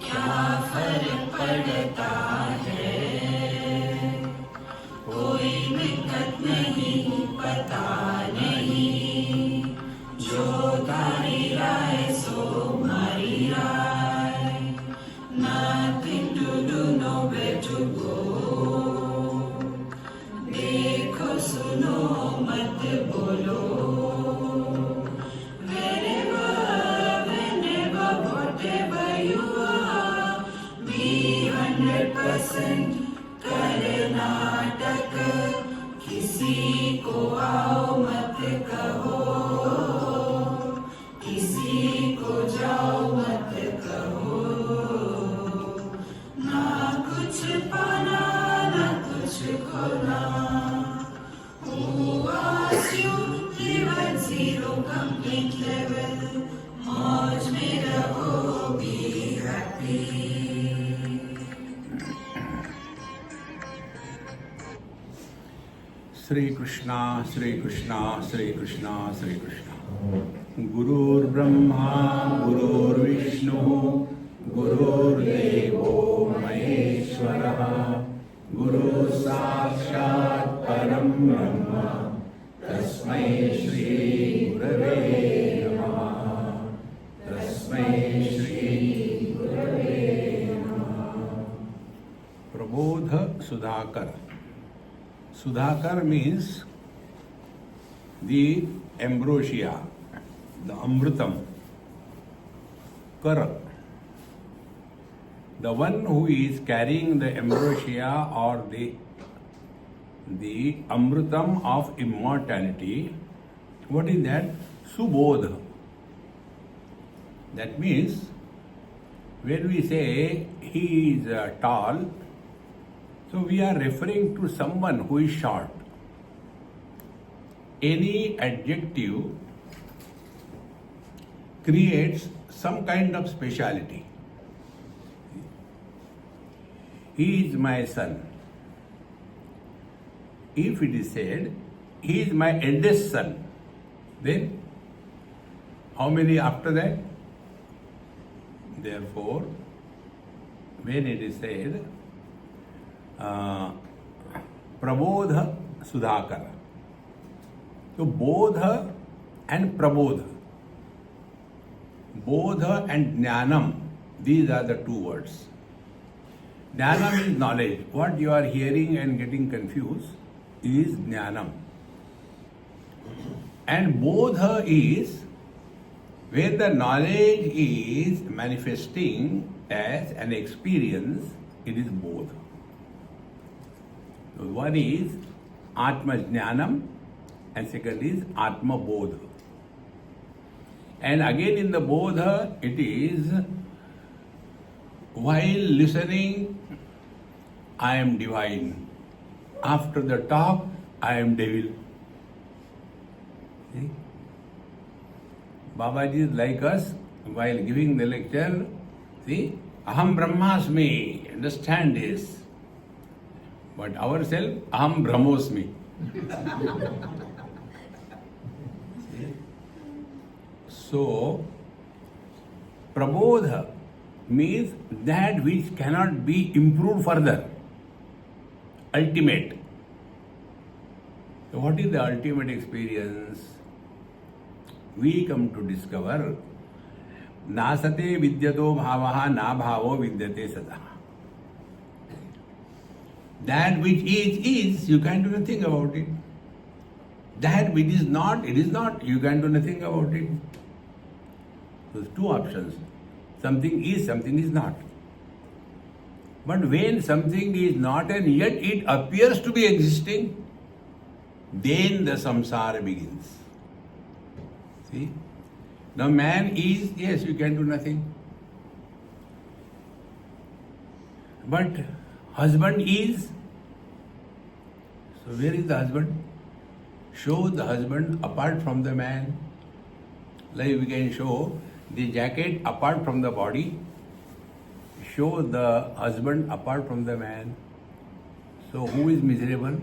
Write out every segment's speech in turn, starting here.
क्या फर्क पड़ता है, कोई दिक्कत नहीं, पता नहीं, जो तारी राय सो मारी राय, nothing to do, nowhere to go, देखो सुनो मत बोलो, wherever, whenever, whatever you are, be 100% Karnataka, किसी को आओ मत कहो, किसी को जाओ मत कहो, ना कुछ पाना ना कुछ खोना, who asked you live at zero complete level, मौज में रहो, be happy. Shri Krishna, Shri Krishna, Shri Krishna, Shri Krishna. Gurur Brahma, Gurur Vishnu, Gurur Devo Maheshwara, Guru Sakshat Param Brahma, Tasmai Shri Gurave Namaha, Tasmai Shri Gurave Namaha. Prabodh Sudhakar. Sudhakar means the ambrosia, the amrutam. Kar, the one who is carrying the ambrosia or the amrutam of immortality. What is that? Subodh. That means when we say he is tall, so we are referring to someone who is short. Any adjective creates some kind of speciality. He is my son. If it is said, he is my eldest son, then how many after that? Therefore, when it is said, Prabodh Sudhakar. So Bodha and Prabodh. Bodha and Jnanam, these are the two words. Jnanam is knowledge. What you are hearing and getting confused is Jnanam. And Bodha is where the knowledge is manifesting as an experience, it is Bodha. One is Atma Jnanam and second is Atma Bodha. And again in the Bodha it is while listening I am divine. After the talk I am devil. See? Babaji is like us while giving the lecture. See, Aham Brahmasmi, understand this. But ourselves, Aham Brahmosmi. So, Prabodha means that which cannot be improved further. Ultimate. So what is the ultimate experience? We come to discover Nasate vidyato bhavaha na bhavo vidyate sada. That which is, you can do nothing about it. That which is not, it is not, you can do nothing about it. So two options. Something is, something is not. But when something is not and yet it appears to be existing, then the samsara begins. See? Now man is, yes, you can do nothing. But husband is, so where is the husband? Show the husband apart from the man. Like we can show the jacket apart from the body. Show the husband apart from the man. So who is miserable?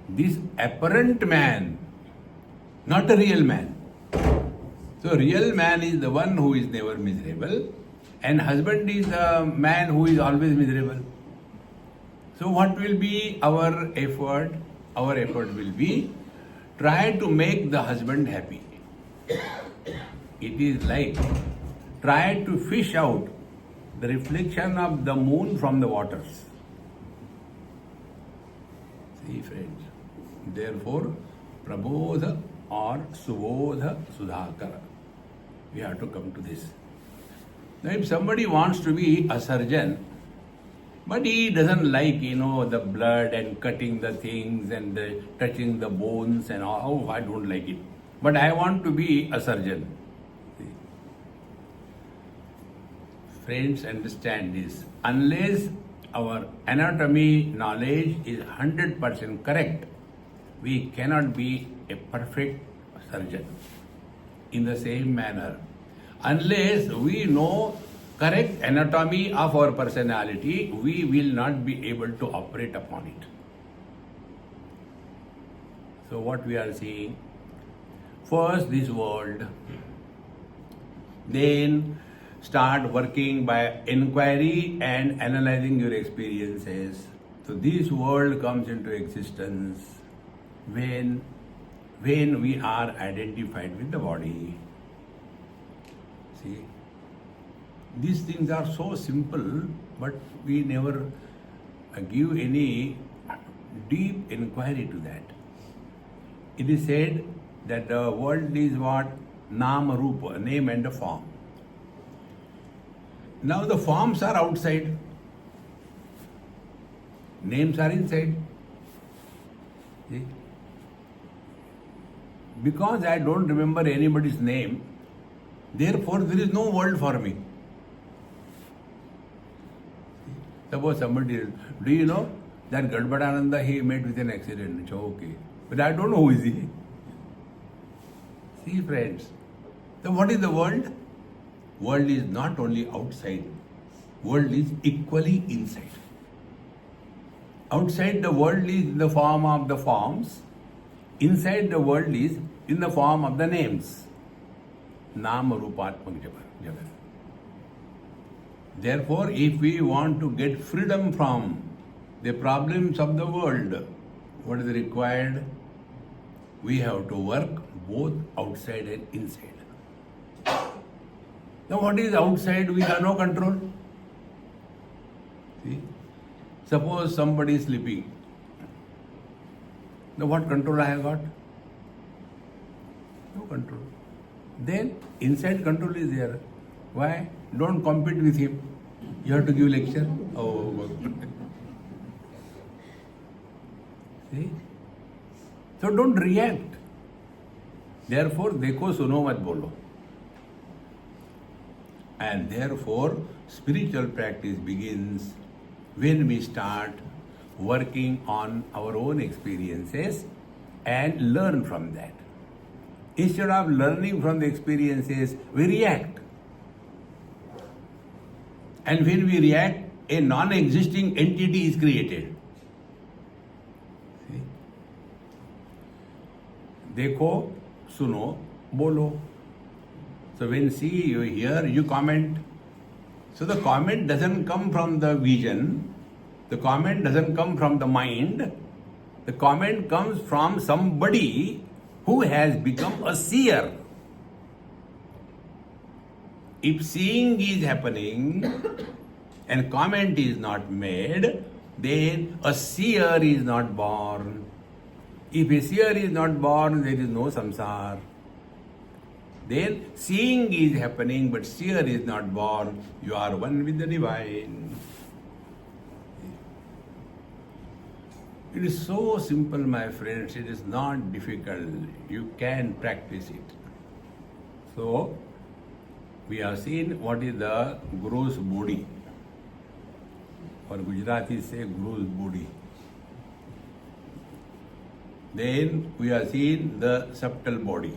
This apparent man, not a real man. So real man is the one who is never miserable, And husband is a man who is always miserable. So what will be our effort? Our effort will be try to make the husband happy. It is like try to fish out the reflection of the moon from the waters. See, friends. Therefore, Prabodh or Subodh Sudhakar. We have to come to this. Now, if somebody wants to be a surgeon, but he doesn't like, the blood and cutting the things and touching the bones and all, I don't like it. But I want to be a surgeon. See? Friends, understand this. Unless our anatomy knowledge is 100% correct, we cannot be a perfect surgeon. In the same manner, unless we know correct anatomy of our personality, we will not be able to operate upon it. So what we are seeing, first this world, then start working by inquiry and analyzing your experiences. So this world comes into existence when we are identified with the body. See, these things are so simple, but we never give any deep inquiry to that. It is said that the world is what? Nama Rupa, name and a form. Now the forms are outside, names are inside. See? Because I don't remember anybody's name, therefore there is no world for me. Suppose somebody else, do you know that Gadbadananda, he met with an accident? It's okay. But I don't know who is he. See, friends. So what is the world? World is not only outside, world is equally inside. Outside the world is in the form of the forms, inside the world is in the form of the names. Nama Rupatmak Jagat. Therefore, if we want to get freedom from the problems of the world, what is required? We have to work both outside and inside. Now what is outside? We have no control. See? Suppose somebody is sleeping. Now what control I have got? No control. Then inside control is there. Why? Don't compete with him. You have to give lecture. Oh, see? So don't react. Therefore, देखो सुनो मत बोलो. And therefore, spiritual practice begins when we start working on our own experiences and learn from that. Instead of learning from the experiences, we react. And when we react, a non-existing entity is created. See? देखो, सुनो, बोलो. So when see, you hear, you comment. So the comment doesn't come from the vision, the comment doesn't come from the mind, the comment comes from somebody who has become a seer. If seeing is happening and comment is not made, then a seer is not born. If a seer is not born, there is no samsara. Then seeing is happening, but seer is not born. You are one with the divine. It is so simple, my friends. It is not difficult. You can practice it. So, we have seen what is the gross body. Or Gujarati say gross body. Then we have seen the subtle body.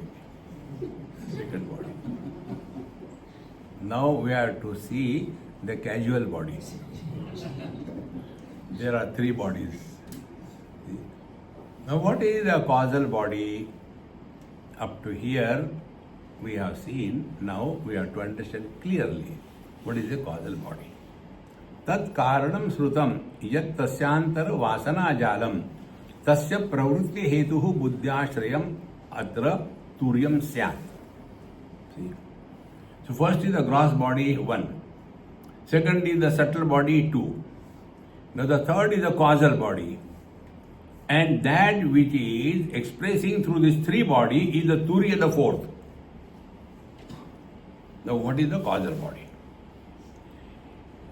Second body. Now we have to see the casual body. There are three bodies. Now what is the causal body? Up to here we have seen. Now we have to understand clearly. What is the causal body? Tat karanam srutam yat tasyantar vasana jalam tasya pravrutti hetuhu buddhyashrayam atra turyam syat. See? So first is the gross body 1. Second is the subtle body 2. Now the third is the causal body. And that which is expressing through these 3 body is the Turiya, the 4th. Now what is the causal body?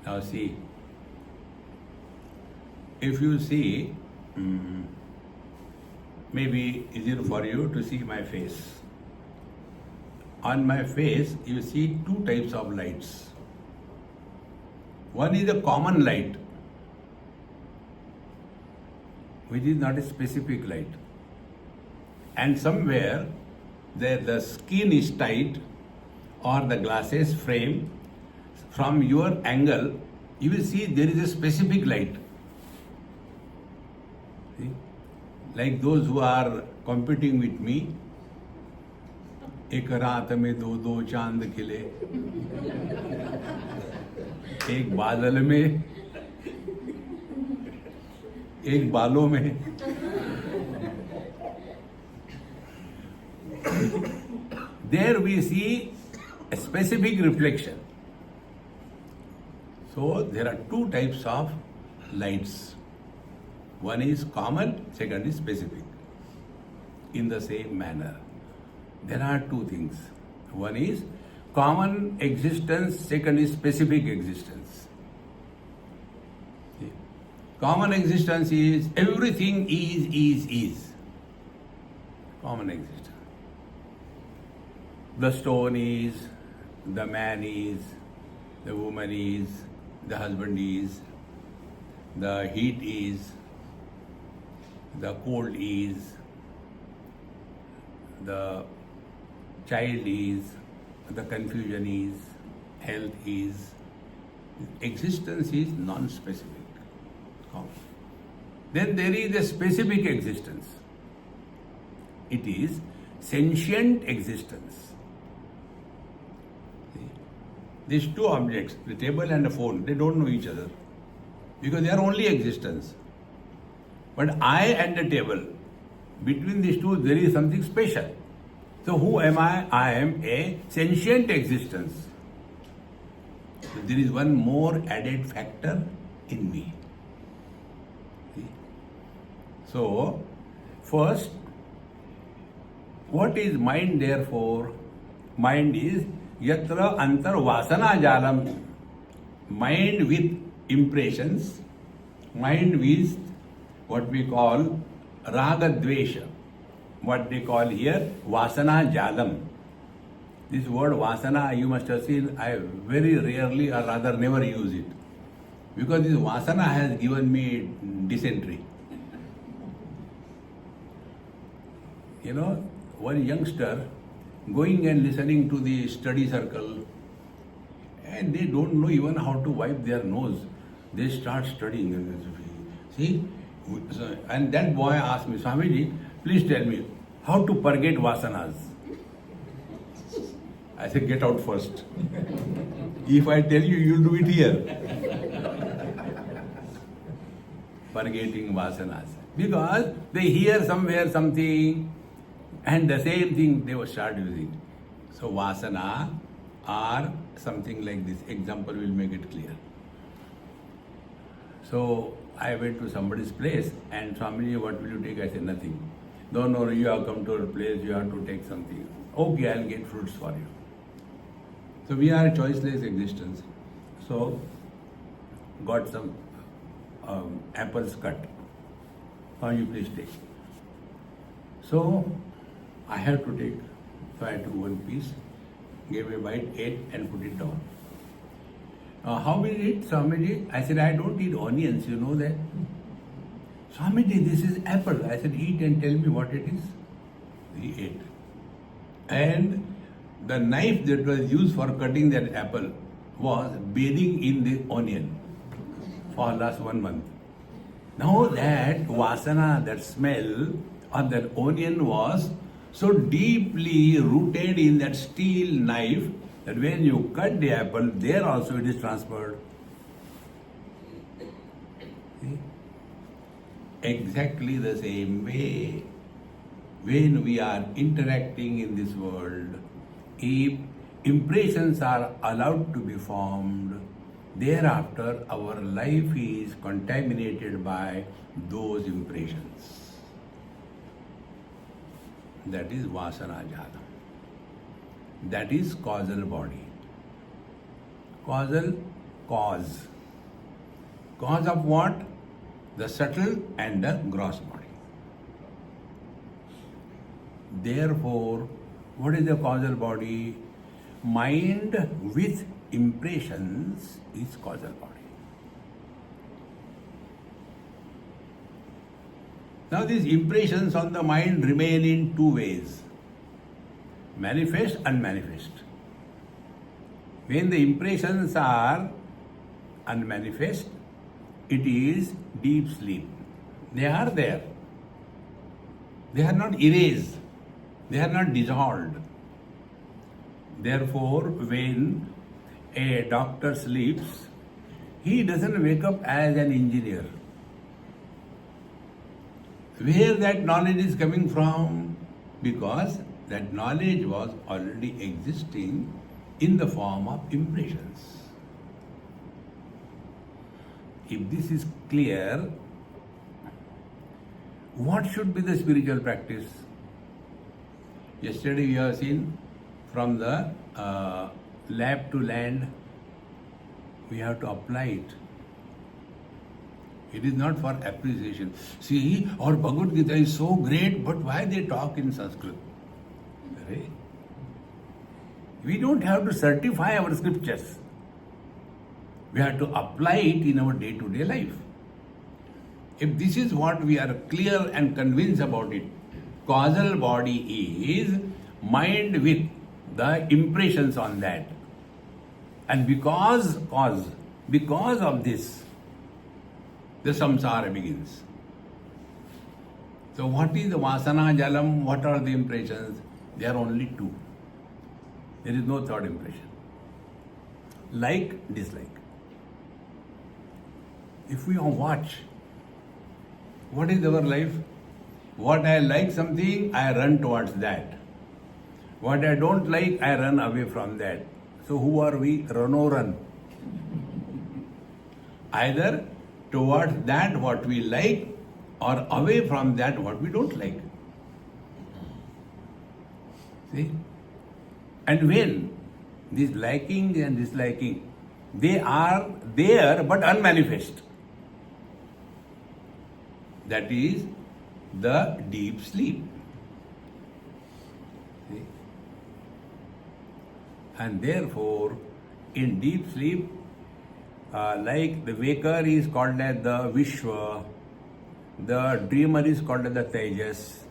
Now see, if you see, maybe easier for you to see my face. On my face, you see 2 types of lights. One is a common light, which is not a specific light. And somewhere the skin is tight or the glasses frame, from your angle, you will see there is a specific light. See? Like those who are competing with me, एक रात में 2 चांद खिले, एक बादल में, एक बालों में. There we see a specific reflection. So there are 2 types of lights. One is common, second is specific. In the same manner, there are 2 things. One is common existence, second is specific existence. See? Common existence is everything is. Common existence. The stone is, the man is, the woman is, the husband is, the heat is, the cold is, the child is, the confusion is, health is. Existence is non-specific. Then there is a specific existence. It is sentient existence. See? These 2 objects, the table and the phone, they don't know each other because they are only existence. But I and the table, between these 2, there is something special. So who am I? I am a sentient existence. So there is one more added factor in me. See? So, first, what is mind therefore? Mind is yatra antar vasana jalam. Mind with impressions, mind with what we call raga dvesha. What they call here vasana jalam. This word vasana, you must have seen, I very rarely or rather never use it. Because this vasana has given me dysentery. You know, one youngster going and listening to the study circle, and they don't know even how to wipe their nose. They start studying. See? And that boy asked me, Swamiji, please tell me how to purgate vasanas. I said, get out first. If I tell you, you'll do it here. Purgating vasanas. Because they hear somewhere something and the same thing they will start using. So vasana are something like this. Example will make it clear. So I went to somebody's place and Swamiji, what will you take? I said, nothing. No, you have come to our place, you have to take something. Okay, I'll get fruits for you. So we are a choiceless existence. So got some apples cut. Now you please take. So I have to take. So I took one piece, gave a bite, ate and put it down. How will you eat, Swamiji? I said, I don't eat onions, you know that. Swamiji, this is apple. I said, eat and tell me what it is. He ate. And the knife that was used for cutting that apple was bathing in the onion for last 1 month. Now that vasana, that smell of that onion was so deeply rooted in that steel knife that when you cut the apple, there also it is transferred. See? Exactly the same way, when we are interacting in this world, if impressions are allowed to be formed, thereafter our life is contaminated by those impressions. That is vasana jala. That is causal body. Causal cause. Cause of what? The subtle and the gross body. Therefore, what is the causal body? Mind with impressions is causal body. Now these impressions on the mind remain in two ways: manifest, unmanifest. When the impressions are unmanifest, it is deep sleep. They are there. They are not erased. They are not dissolved. Therefore, when a doctor sleeps, he doesn't wake up as an engineer. Where that knowledge is coming from? Because that knowledge was already existing in the form of impressions. If this is clear, what should be the spiritual practice? Yesterday we have seen from the lab to land, we have to apply it. It is not for appreciation. See, our Bhagavad Gita is so great, but why they talk in Sanskrit? Right? We don't have to certify our scriptures. We have to apply it in our day-to-day life. If this is what we are clear and convinced about it, causal body is mind with the impressions on that. And because of this, the samsara begins. So what is the vasana jalam? What are the impressions? There are only two. There is no third impression. Like, dislike. If we watch, what is our life? What I like something, I run towards that. What I don't like, I run away from that. So who are we? Run or run. Either towards that what we like, or away from that what we don't like. See? And when this liking and disliking, they are there but unmanifest. That is the deep sleep. See? And therefore, in deep sleep, like the waker is called as the Vishwa, the dreamer is called as the Tejas,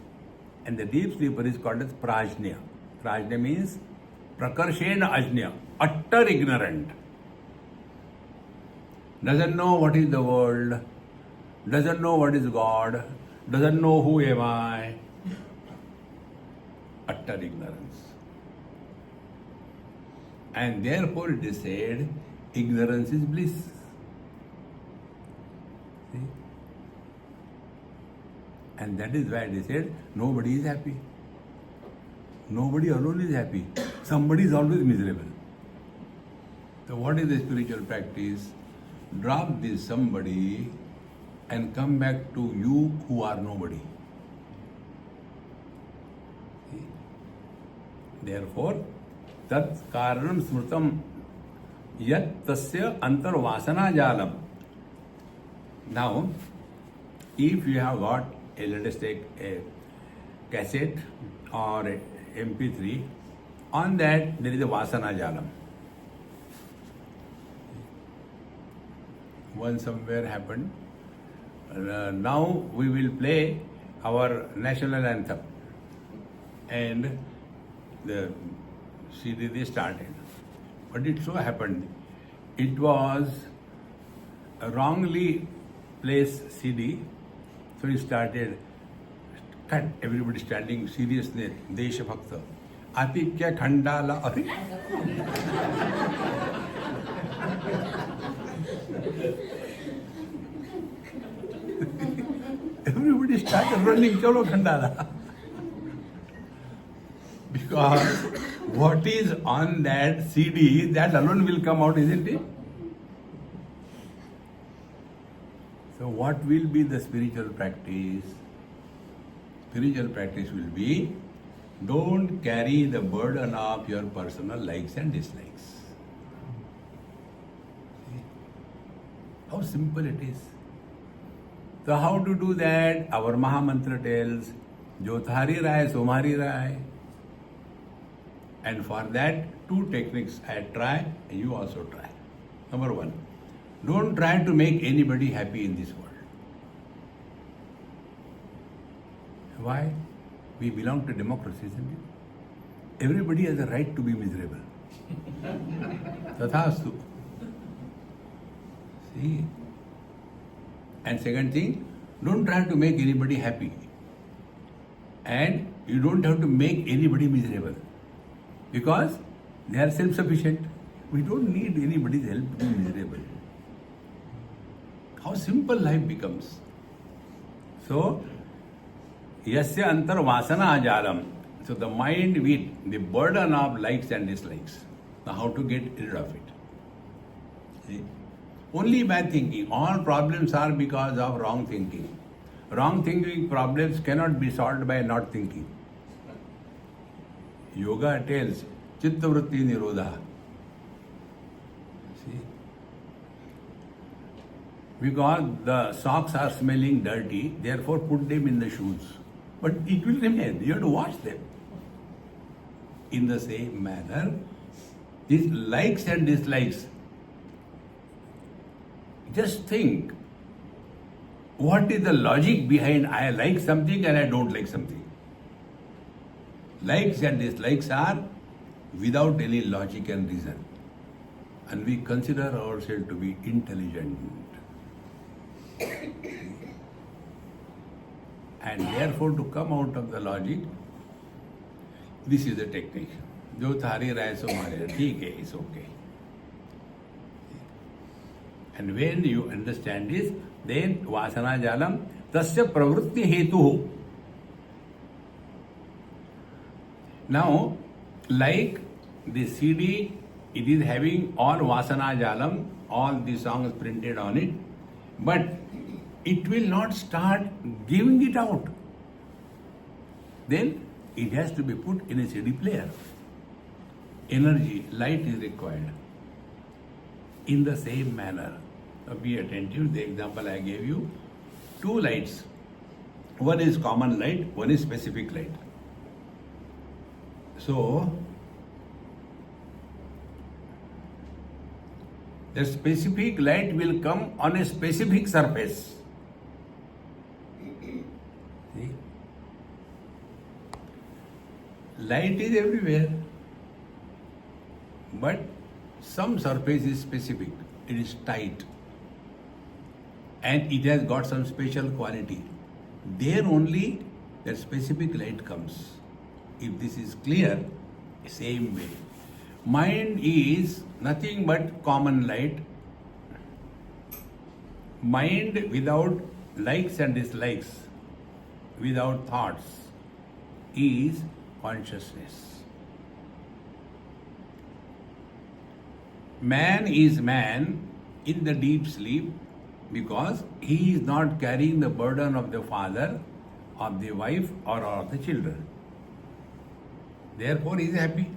and the deep sleeper is called as Prajna. Prajna means Prakarshena Ajna, utter ignorant. Doesn't know what is the world, doesn't know what is God, doesn't know who am I. Utter ignorance. And therefore it is said, ignorance is bliss. See? And that is why they said, nobody is happy. Nobody alone is happy. Somebody is always miserable. So what is the spiritual practice? Drop this somebody and come back to you who are nobody. See? Therefore, tat karanam smrutam yat tasya antar vasana jalam. Now, if you have got let us take a cassette or a MP3, on that there is a vasana jalam. One somewhere happened. Now we will play our national anthem, and the CD they started. But it so happened, it was a wrongly placed CD, so it started cut, everybody standing seriously, Desha Bhakta. आतिथ्य खंडाला. अरे everybody started running, chalo khandala. Because what is on that CD, that alone will come out, isn't it? So what will be the spiritual practice? Spiritual practice will be, don't carry the burden of your personal likes and dislikes. See? How simple it is. So how to do that? Our Mahamantra tells, Jo thari rai, somari rai. And for that, two techniques I try, and you also try. Number one, don't try to make anybody happy in this world. Why? We belong to democracy, isn't it? Everybody has a right to be miserable. Tathastu. See? And second thing, don't try to make anybody happy. And you don't have to make anybody miserable. Because they are self-sufficient. We don't need anybody's help to be miserable. How simple life becomes. So, yasya antar vasana ajalam. So the mind with the burden of likes and dislikes. Now how to get rid of it? See? Only by thinking. All problems are because of wrong thinking. Wrong thinking problems cannot be solved by not thinking. Yoga tells chitta vritti nirodha. See? Because the socks are smelling dirty, therefore put them in the shoes. But it will remain. You have to wash them. In the same manner, these likes and dislikes. Just think, what is the logic behind I like something and I don't like something? Likes and dislikes are without any logic and reason. And we consider ourselves to be intelligent. And therefore to come out of the logic, this is the technique. Jo thari rai so mare, theek hai, it's okay. And when you understand this, then vasana jalam tasya pravritti hetu. Now, like the CD, it is having all vasana jalam, all the songs printed on it, but it will not start giving it out. Then it has to be put in a CD player. Energy, light is required. In the same manner, be attentive. The example I gave you, two lights. One is common light, one is specific light. So, the specific light will come on a specific surface. See? Light is everywhere, but some surface is specific. It is tight. And it has got some special quality. There only that specific light comes. If this is clear, same way. Mind is nothing but common light. Mind without likes and dislikes, without thoughts, is consciousness. Man is man in the deep sleep because he is not carrying the burden of the father, of the wife, or of the children. Therefore, he is happy.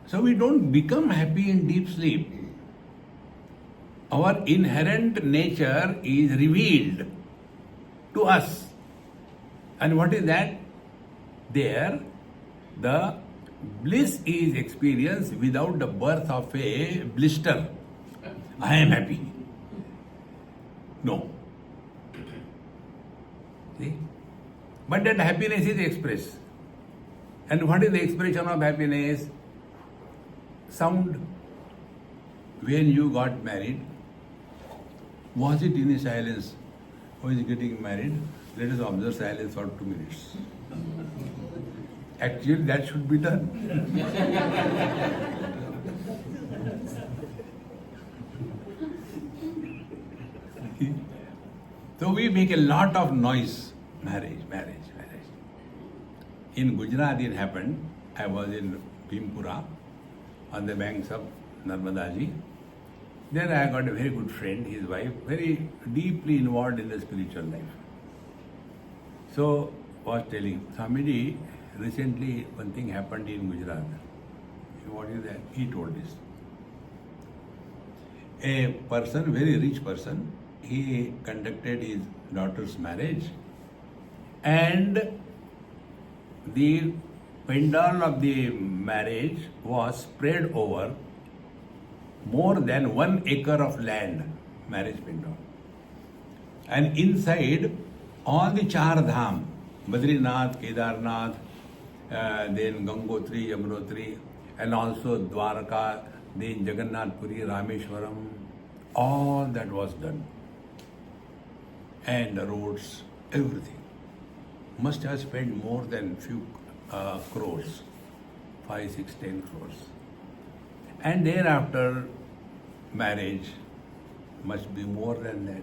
So we don't become happy in deep sleep. Our inherent nature is revealed to us. And what is that? There, the bliss is experienced without the birth of a blister. I am happy. No. See? But that happiness is expressed. And what is the expression of happiness? Sound. When you got married, was it in a silence? Who is getting married? Let us observe silence for 2 minutes. Actually, that should be done. So we make a lot of noise. Marriage. In Gujarat it happened. I was in Bhimpura on the banks of Narmadaji. There I got a very good friend, his wife, very deeply involved in the spiritual life. So was telling, Swamiji, recently one thing happened in Gujarat. What is that? He told this. A person, very rich person, he conducted his daughter's marriage, and the pandal of the marriage was spread over more than 1 acre of land, marriage pandal. And inside all the Char Dham, Badrinath, Kedarnath, then Gangotri, Yamunotri, and also Dwarka, then Jagannath Puri, Rameshwaram, all that was done. And the roads, everything. Must have spent more than few crores, 5, 6, 10 crores. And thereafter, marriage must be more than that.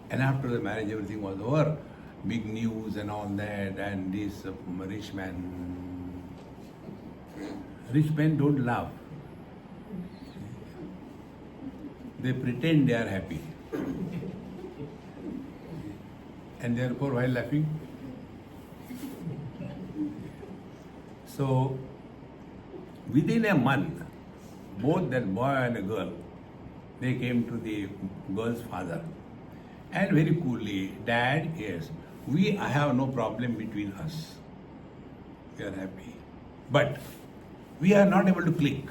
And after the marriage, everything was over. Big news and all that, and this rich men don't laugh. They pretend they are happy. And therefore, while laughing, so within a month, both that boy and a girl, they came to the girl's father and very coolly, Dad, yes, I have no problem between us. We are happy. But we are not able to click.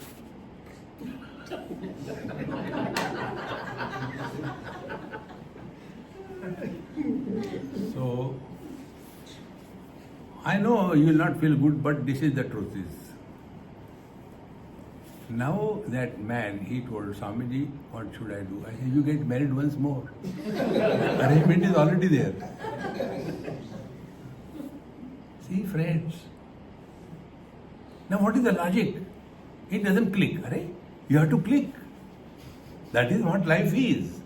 So, I know you will not feel good, but this is the truth. Now that man, he told Swamiji, what should I do? I said, you get married once more. Arrangement is already there. See, friends. Now what is the logic? It doesn't click. You have to click. That is what life is.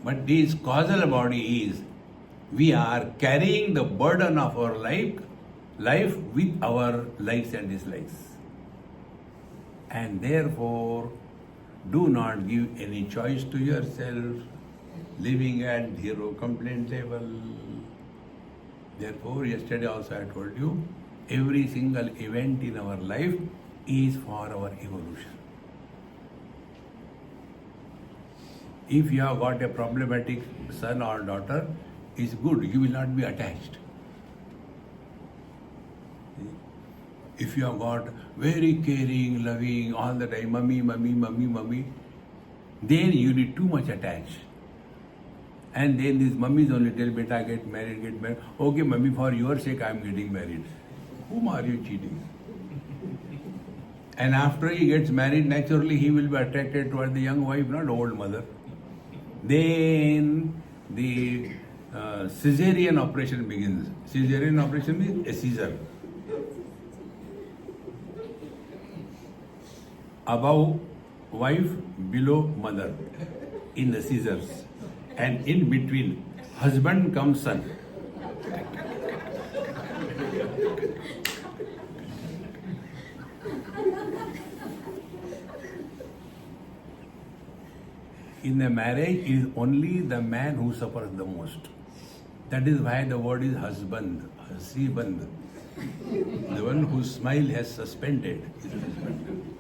But this causal body is, we are carrying the burden of our life with our likes and dislikes. And therefore, do not give any choice to yourself, living at zero complaint level. Therefore, yesterday also I told you, every single event in our life is for our evolution. If you have got a problematic son or daughter, it's good, you will not be attached. If you have got very caring, loving, all the time, mummy, then you need too much attached. And then these mummies only tell, beta, get married. Okay, mummy, for your sake, I am getting married. Whom are you cheating? And after he gets married, naturally he will be attracted toward the young wife, not old mother. Then the caesarean operation begins. Caesarean operation means a Caesar. Above wife, below mother, in the scissors. And in between, husband comes son. In the marriage, it is only the man who suffers the most. That is why the word is husband, hasiband. The one whose smile has suspended is husband.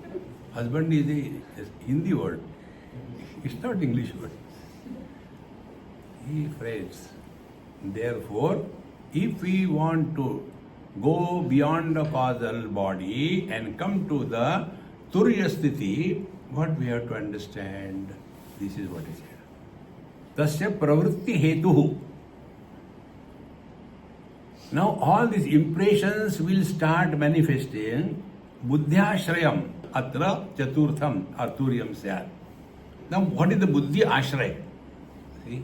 Husband is a Hindi word. It's not English word. He phrase. Therefore, if we want to go beyond the causal body and come to the Turya Sthiti, what we have to understand, this is what is here. Tasya pravritti hetuhu. Now all these impressions will start manifesting buddhyashrayam atra chaturtham arturyam syat. Now what is the buddhi ashraya? See?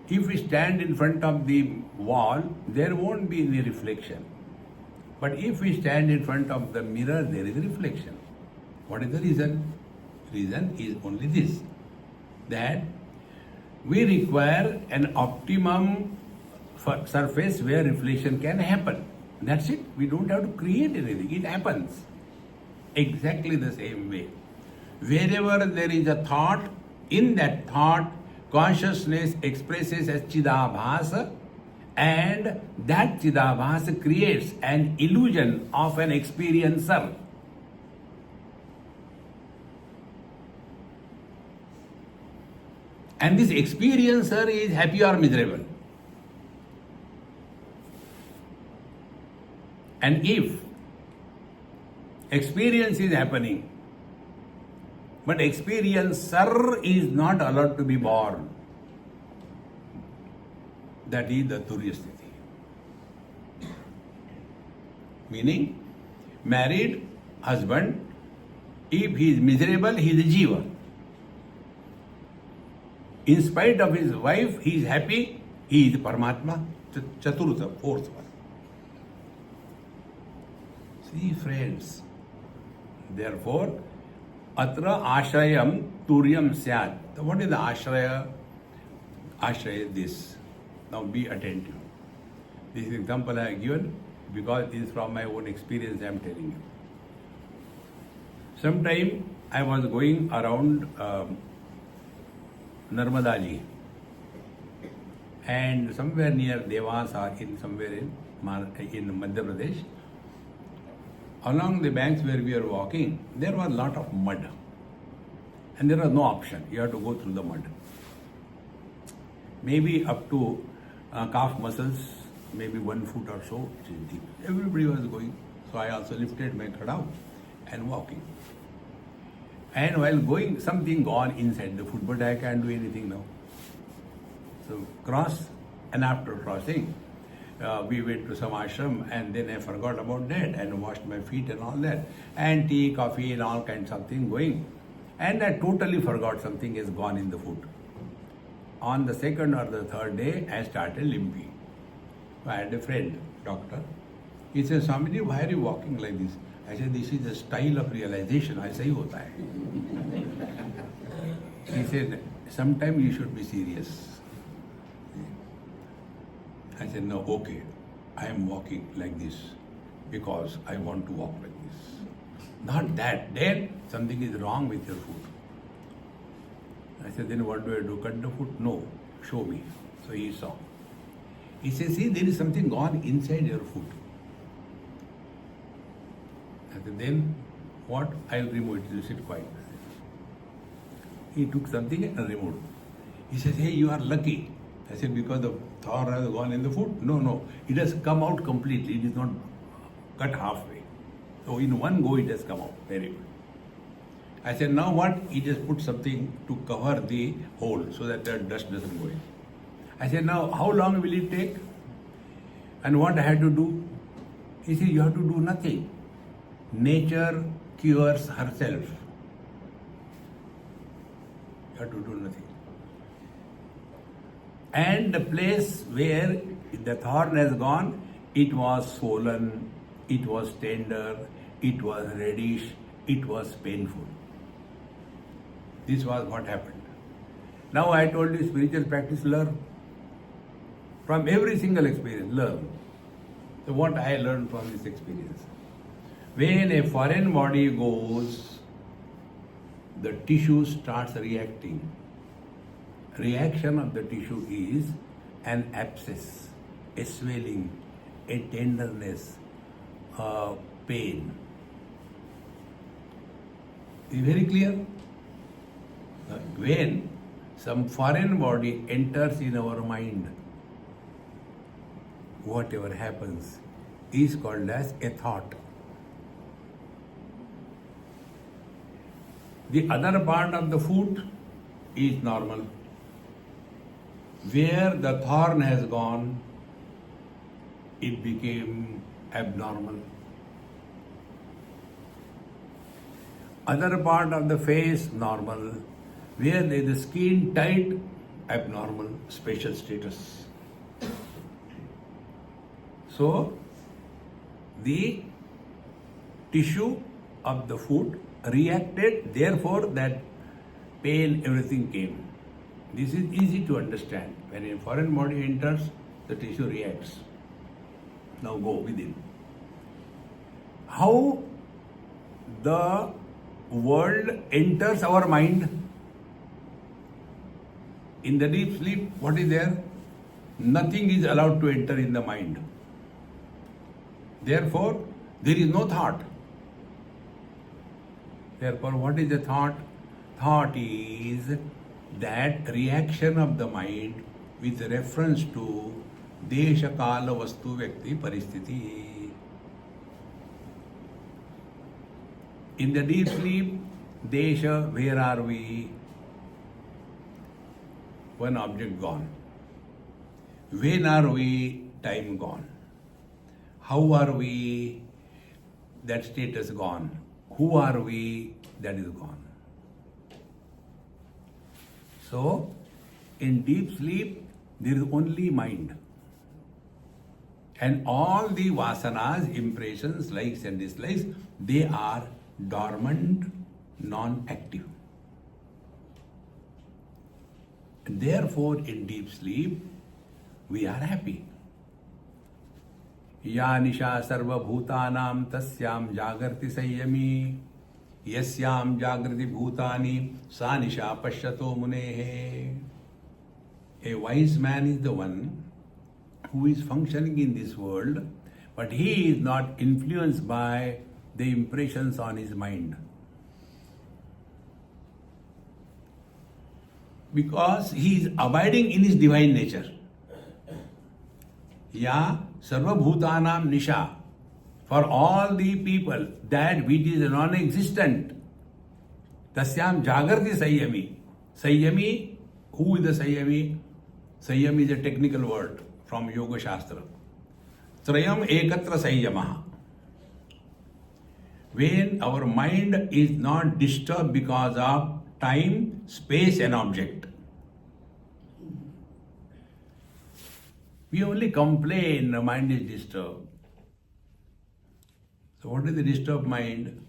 If we stand in front of the wall, there won't be any reflection. But if we stand in front of the mirror, there is reflection. What is the reason? Reason is only this, that we require an optimum surface where reflection can happen. That's it. We don't have to create anything. It happens. Exactly the same way. Wherever there is a thought, in that thought, consciousness expresses as Chidabhasa, and that Chidabhasa creates an illusion of an experiencer. And this experiencer is happy or miserable. And if experience is happening, but experiencer is not allowed to be born, that is the Turya Sthiti. Meaning, married husband, if he is miserable, he is a Jiva. In spite of his wife, he is happy, he is Paramatma, Chaturtha, fourth one. See, friends, therefore, Atra Ashrayam Turyam Syat. What is the Ashraya? Ashraya is this. Now be attentive. This example I have given because it is from my own experience I am telling you. Sometime I was going around Narmadaji, and somewhere near Devas or somewhere in Madhya Pradesh, along the banks where we are walking, there was a lot of mud. And there was no option. You have to go through the mud. Maybe up to calf muscles, maybe 1 foot or so, which is deep. Everybody was going. So I also lifted my khada and walking. And while going, something gone inside the foot, but I can't do anything now. So cross, and after crossing, we went to some ashram, and then I forgot about that and washed my feet and all that, and tea, coffee and all kinds of things going, and I totally forgot something is gone in the foot. On the second or the third day, I started limping. So I had a friend, doctor. He said, Swamiji, why are you walking like this? I said, this is the style of realization. I say, hota hai. He said, sometime you should be serious. I said, no, okay, I am walking like this because I want to walk like this. Not that, then something is wrong with your foot. I said, then what do I do? Cut the foot? No, show me. So he saw. He said, see, there is something gone inside your foot. I said, then what? I'll remove it. You sit quiet. He took something and removed. He says, hey, you are lucky. I said, because the thorn has gone in the foot? No. It has come out completely. It is not cut halfway. So in one go it has come out. Very good. I said, now what? He just put something to cover the hole so that the dust doesn't go in. I said, now how long will it take? And what I had to do? He said, you have to do nothing. Nature cures herself. You have to do nothing. And the place where the thorn has gone, it was swollen, it was tender, it was reddish, it was painful. This was what happened. Now I told you, spiritual practice, learn. From every single experience, learn. So what I learned from this experience? When a foreign body goes, the tissue starts reacting. Reaction of the tissue is an abscess, a swelling, a tenderness, a pain. Is very clear? When some foreign body enters in our mind, whatever happens is called as a thought. The other part of the foot is normal. Where the thorn has gone, it became abnormal. Other part of the face, normal. Where there is the skin tight, abnormal spatial status. So, the tissue of the foot reacted, therefore that pain, everything came. This is easy to understand. When a foreign body enters, the tissue reacts. Now go within. How the world enters our mind? In the deep sleep, what is there? Nothing is allowed to enter in the mind. Therefore, there is no thought. Therefore, what is the thought? Thought is that reaction of the mind with reference to Desha, Kala, Vastu, Vyakti, Paristhiti. In the deep sleep, Desha, where are we? One object gone. When are we? Time gone. How are we? That status gone. Who are we? That is gone. So, in deep sleep, there is only mind. And all the vasanas, impressions, likes and dislikes, they are dormant, non-active. Therefore, in deep sleep, we are happy. या निशा सर्वभूतानां तस्यां जागर्ति संयमी यस्यां जागृति भूतानि सा निशा पश्यतो मुनेः. A wise man is the one who is functioning in this world, but he is not influenced by the impressions on his mind. Because he is abiding in his divine nature. Ya Sarvabhutanam Nisha, for all the people, that which is non-existent. Tasyam Jagarti Sayyami. Sayyami, who is the Sayyami? Sayyami is a technical word from Yoga Shastra. Trayam Ekatra Sayyamaha. When our mind is not disturbed because of time, space and object. We only complain the mind is disturbed. So what is the disturbed mind?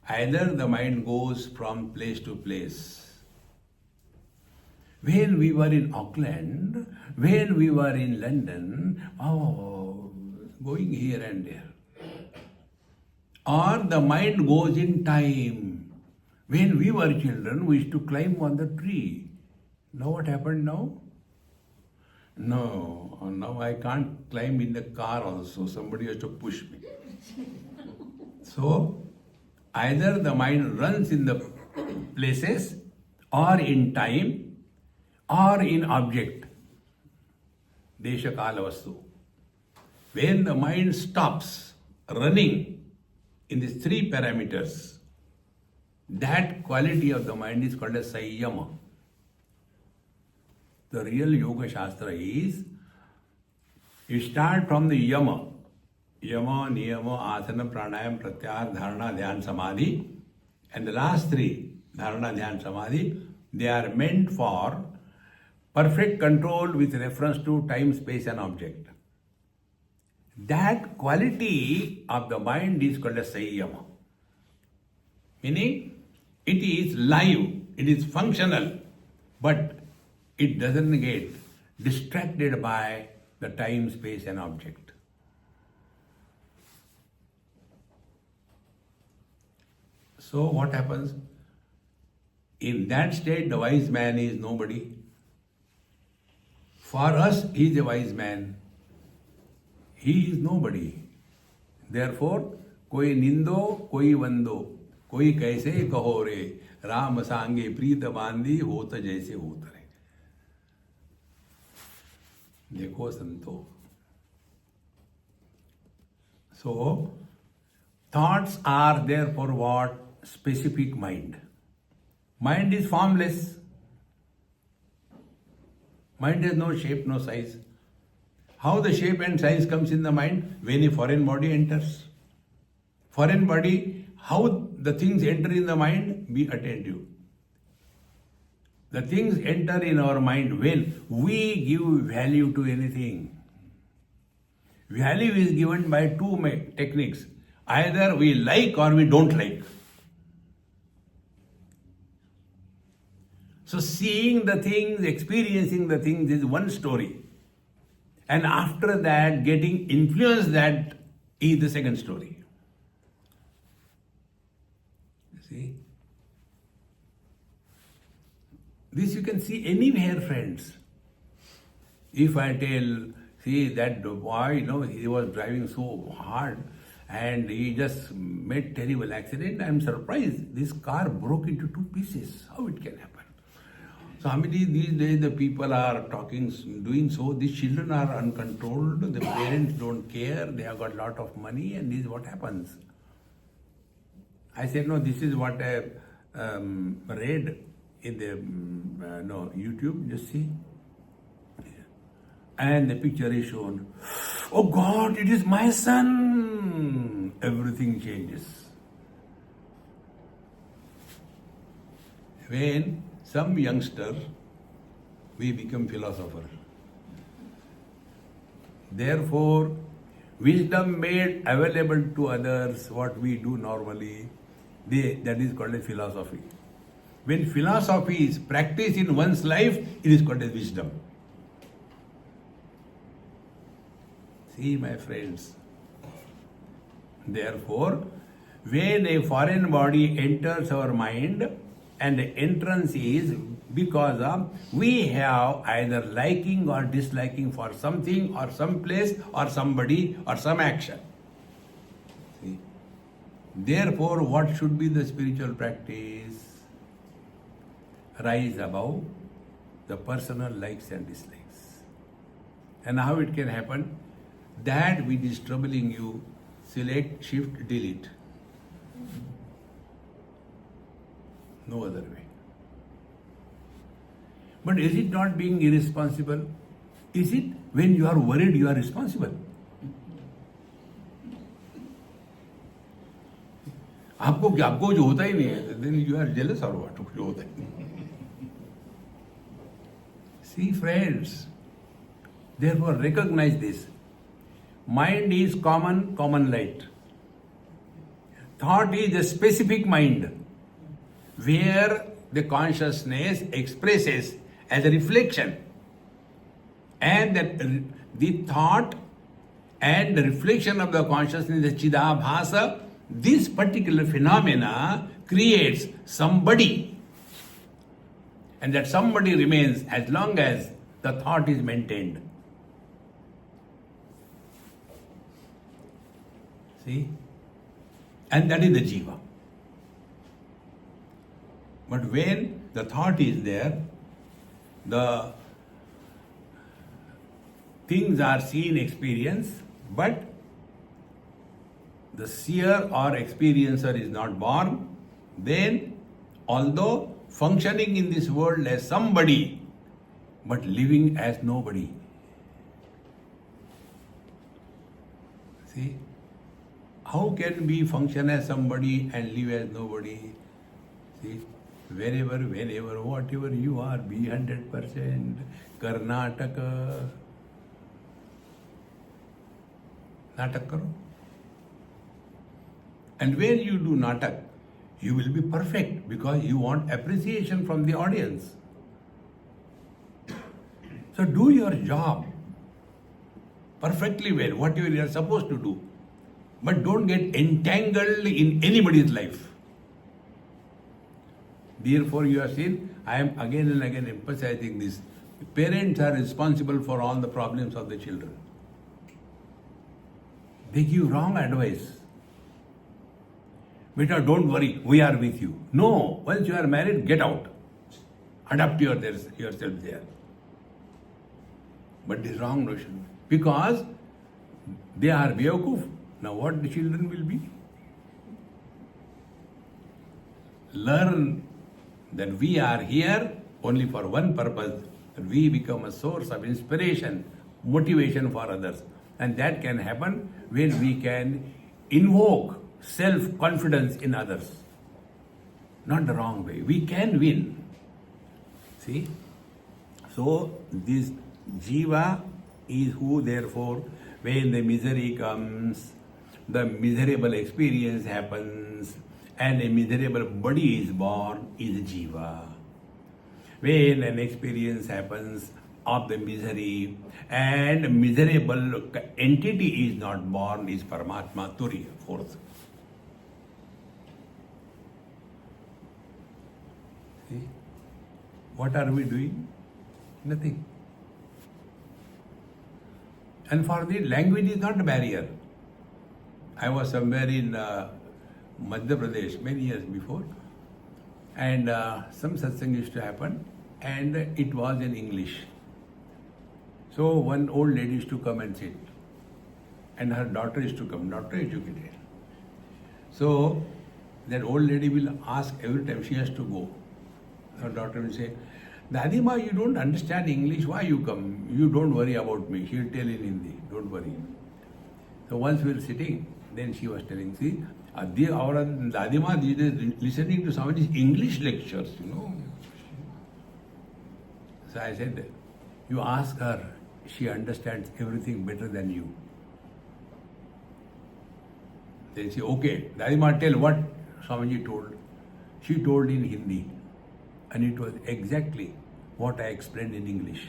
Either the mind goes from place to place. When we were in Auckland, when we were in London, going here and there. Or the mind goes in time. When we were children, we used to climb on the tree. Now what happened now? No, now I can't climb in the car also. Somebody has to push me. So, either the mind runs in the places or in time or in object. Desha, Kala, Vastu. When the mind stops running in these three parameters, that quality of the mind is called as Sayyama. The real Yoga Shastra is, you start from the Yama. Yama, Niyama, Asana, Pranayam, Pratyahara, Dharana, Dhyan, Samadhi. And the last three, Dharana, Dhyan, Samadhi, they are meant for perfect control with reference to time, space and object. That quality of the mind is called as Sayyama. Meaning, it is live, it is functional, but it doesn't get distracted by the time, space and object. So what happens? In that state, the wise man is nobody. For us, he is a wise man. He is nobody. Therefore, koi nindo, koi vando, koi kaise kaho re, Ram sange preeta bandi, hota jaise hota re. देखो संतो. So, thoughts are there for what? Specific mind. Mind is formless. Mind has no shape, no size. How the shape and size comes in the mind? When a foreign body enters. Foreign body, how the things enter in the mind? Be attentive. The things enter in our mind when we give value to anything. Value is given by two techniques. Either we like or we don't like. So seeing the things, experiencing the things is one story. And after that, getting influenced, that is the second story. See? This you can see anywhere, friends. If I tell, see that boy, he was driving so hard and he just made terrible accident, I am surprised. This car broke into two pieces. How it can happen? So how many these days the people are talking, doing so, these children are uncontrolled, the parents don't care, they have got a lot of money, and this is what happens. I said, no, this is what I read in the YouTube, just see. And the picture is shown. Oh God, it is my son. Everything changes. When some youngster, we become philosopher. Therefore, wisdom made available to others, what we do normally, that is called a philosophy. When philosophy is practiced in one's life, it is called as wisdom. See, my friends. Therefore, when a foreign body enters our mind, and the entrance is because of we have either liking or disliking for something or some place or somebody or some action. See? Therefore, what should be the spiritual practice? Rise above the personal likes and dislikes. And how it can happen? That which is troubling you, select, shift, delete. No other way. But is it not being irresponsible? Is it when you are worried you are responsible? आपको जो होता ही नहीं है, then you are jealous or what? जो होता ही नहीं. See, friends, therefore recognize this. Mind is common light. Thought is a specific mind, where the consciousness expresses as a reflection, and that the thought and the reflection of the consciousness, the Chidabhasa, this particular phenomena creates somebody, and that somebody remains as long as the thought is maintained. See? And that is the jiva. But when the thought is there, the things are seen, experienced, but the seer or experiencer is not born, then although functioning in this world as somebody, but living as nobody. See? How can we function as somebody and live as nobody? See? Wherever, whenever, whatever you are, be 100%. Karnataka. Natak karo. And when you do natak, you will be perfect because you want appreciation from the audience. So do your job perfectly well, whatever you are supposed to do. But don't get entangled in anybody's life. Therefore, you have seen, I am again and again emphasizing this. Parents are responsible for all the problems of the children. They give wrong advice. Beta, don't worry, we are with you. No, once you are married, get out. Adapt yourself there. But this wrong notion. Because they are Beokuf. Now what the children will be? Learn that we are here only for one purpose, that we become a source of inspiration, motivation for others. And that can happen when we can invoke self-confidence in others. Not the wrong way. We can win. See? So this jiva is who, therefore, when the misery comes, the miserable experience happens, and a miserable body is born, is jiva. When an experience happens of the misery and miserable entity is not born, is Paramatma, Turiya, fourth. See? What are we doing? Nothing. And for the language is not a barrier. I was somewhere in Madhya Pradesh many years before, and some satsang used to happen, and it was in English. So one old lady used to come and sit, and her daughter used to come, daughter educated. So that old lady will ask every time she has to go. Her daughter will say, Dadima, you don't understand English, why you come? You don't worry about me. She will tell in Hindi, don't worry. So once we were sitting, then she was telling, see, our Dadima is listening to somebody's English lectures, you know. So I said, you ask her, she understands everything better than you. Then she, okay, Dadima, tell what Swamiji told. She told in Hindi, and it was exactly what I explained in English.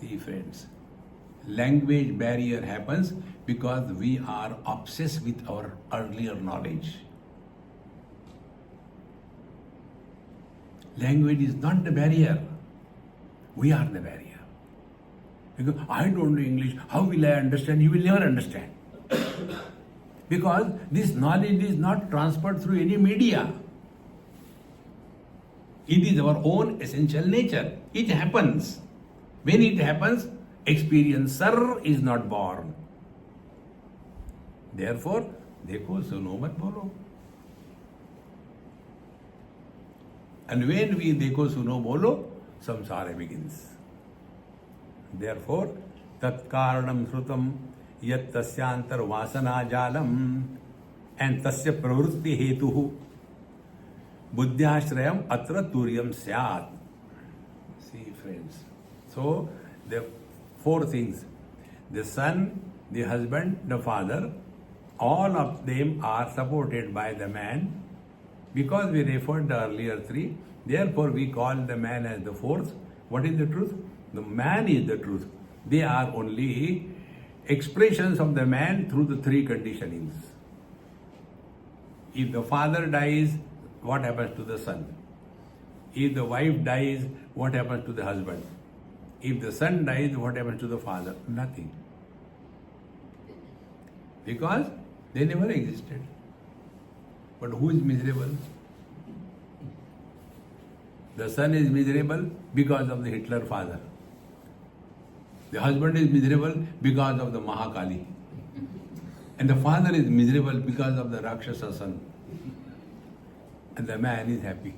See, friends, language barrier happens because we are obsessed with our earlier knowledge. Language is not the barrier. We are the barrier. Because I don't know English, how will I understand? You will never understand. Because this knowledge is not transferred through any media. It is our own essential nature. It happens. When it happens, experiencer is not born. Therefore, देखो सुनो मत बोलो. And when we देखो सुनो बोलो, samsara begins. Therefore, tat karanam shrutam yat tasyantar vasana jalam and tasya pravrutti hetuhu buddhyashrayam atra turyam syat. See, friends. So, the four things. The son, the husband, the father, all of them are supported by the man. Because we referred the earlier three, therefore we call the man as the fourth. What is the truth? The man is the truth. They are only expressions of the man through the three conditionings. If the father dies, what happens to the son? If the wife dies, what happens to the husband? If the son dies, what happens to the father? Nothing. Because they never existed. But who is miserable? The son is miserable because of the Hitler father. The husband is miserable because of the Mahakali. And the father is miserable because of the Rakshasa son. And the man is happy.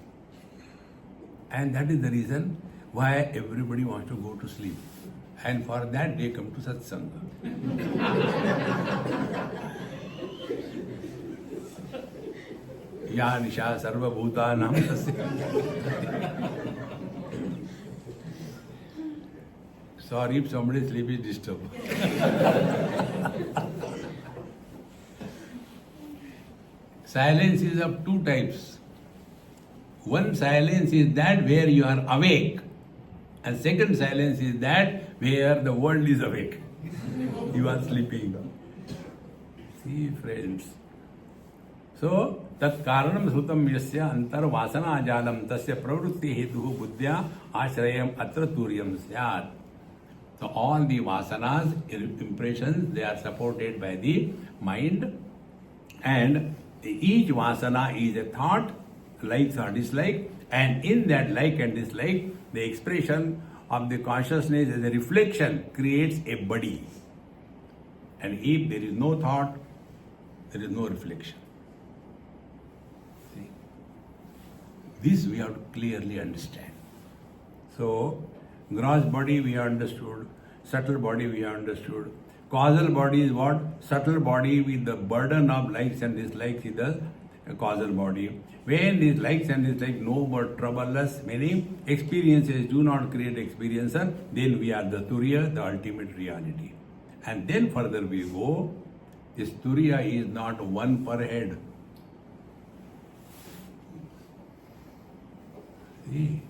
And that is the reason why everybody wants to go to sleep. And for that they come to satsanga. Ya nisha sarva bhutanam tasya. Sorry if somebody's sleep is disturbed. Silence is of two types. One silence is that where you are awake, and second silence is that where the world is awake. You are sleeping. See, friends. So, tat karanam srutam yasya antar vasana ajalam tasya pravrutti hetuhu buddhya ashrayam atra turyam syat. So, all the vasanas, impressions, they are supported by the mind, and each vasana is a thought, likes or dislike, and in that like and dislike, the expression of the consciousness as a reflection creates a body. And if there is no thought, there is no reflection. See? This we have to clearly understand. So, gross body we understood, subtle body we understood. Causal body is what? Subtle body with the burden of likes and dislikes is the a causal body. When these likes and dislikes no but trouble us, many experiences do not create experiencer, then we are the Turiya, the ultimate reality. And then further we go, this Turiya is not one per head. See,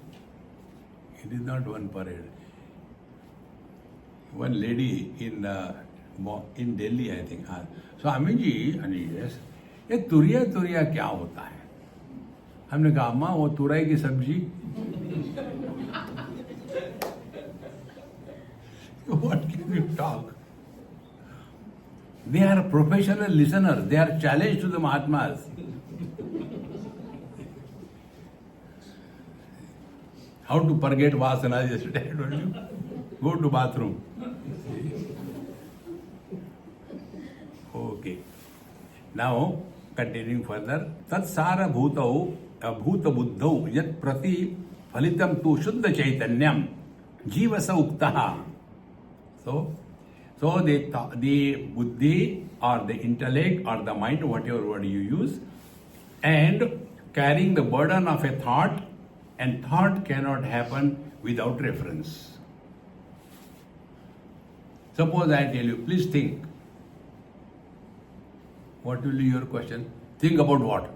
it is not one per head. One lady in Delhi, I think, Swami ji, yes, ये तुरिया तुरिया क्या होता है? हमने कहा अम्मा वो तुरई की सब्जी. What can you talk? They are professional listeners. They are challenged to the Mahatmas. How to forget vasana yesterday, don't you? Go to bathroom. Okay. Now, continuing further, tatsara bhutau abhuta buddhau yat prati phalitam tu shuddha chaitanyam jivasa uktaha. So the buddhi or the intellect or the mind, whatever word you use, and carrying the burden of a thought, and thought cannot happen without reference. Suppose I tell you, please think. What will be your question? Think about what?